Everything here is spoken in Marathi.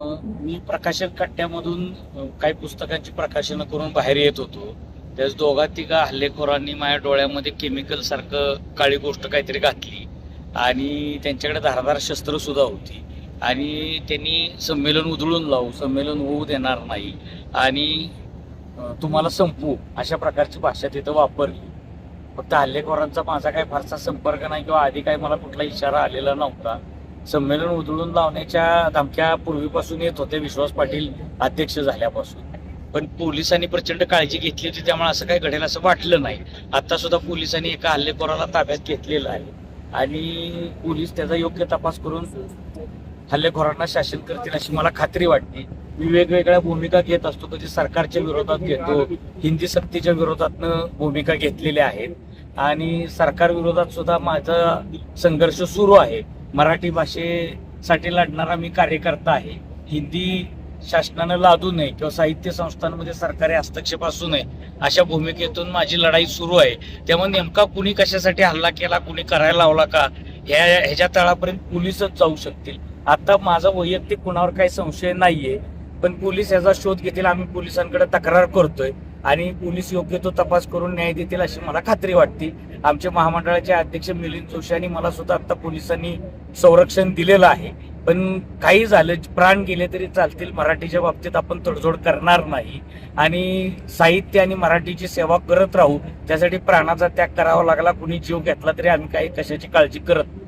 मी प्रकाशन कट्ट्यामधून काही पुस्तकांची प्रकाशनं करून बाहेर येत होतो. त्याच दोघा तिघा हल्लेखोरांनी माझ्या डोळ्यामध्ये केमिकल सारखं काळी गोष्ट काहीतरी घातली आणि त्यांच्याकडे धारदार शस्त्र सुद्धा होती आणि त्यांनी संमेलन उधळून लावू, संमेलन होऊ देणार नाही आणि तुम्हाला संपवू अशा प्रकारची भाषा तिथं वापरली. फक्त हल्लेखोरांचा माझा काही फारसा संपर्क नाही किंवा आधी काही मला कुठला इशारा आलेला नव्हता. संमेलन उधळून लावण्याच्या धमक्या पूर्वीपासून येत होत्या, विश्वास पाटील अध्यक्ष झाल्यापासून. पण पोलिसांनी प्रचंड काळजी घेतली होती, त्यामुळे असं काही घडेल असं वाटलं नाही. आता सुद्धा पोलिसांनी एका हल्लेखोराला ताब्यात घेतलेलं आहे आणि पोलीस त्याचा योग्य तपास करून हल्लेखोरांना शासन करतील अशी मला खात्री वाटते. मी वेगवेगळ्या भूमिका घेत असतो, कधी सरकारच्या विरोधात घेतो, हिंदी सक्तीच्या विरोधातनं भूमिका घेतलेल्या आहेत आणि सरकार विरोधात सुद्धा माझा संघर्ष सुरू आहे. मराठी भाषेसाठी लढणारा मी कार्यकर्ता आहे. हिंदी शासनानं लादू नये किंवा साहित्य संस्थांमध्ये सरकारी हस्तक्षेप असू नये अशा भूमिकेतून माझी लढाई सुरू आहे. त्यामुळे नेमका कुणी कशासाठी हल्ला केला, कुणी करायला लावला का, ह्याच्या तळापर्यंत पोलिसच जाऊ शकतील. आता माझा वैयक्तिक कुणावर काही संशय नाहीये, पण पोलीस याचा शोध घेतील. आम्ही पोलिसांकडे तक्रार करतोय आणि पोलीस योग्य तो तपास करून न्याय देतील अशी मला खात्री वाटते. आमचे महामंडळाचे अध्यक्ष मिलिंद जोशी यांनी मला सुद्धा आता पोलिसांनी संरक्षण दिलेलं आहे. पण काही झालं, प्राण गेले तरी चालतील, मराठीच्या बाबतीत आपण तडजोड करणार नाही आणि साहित्य आणि मराठीची सेवा करत राहू. त्यासाठी प्राणाचा त्याग करावा लागला, कुणी जीव घेतला तरी आम्ही काही कशाची काळजी करत नाही.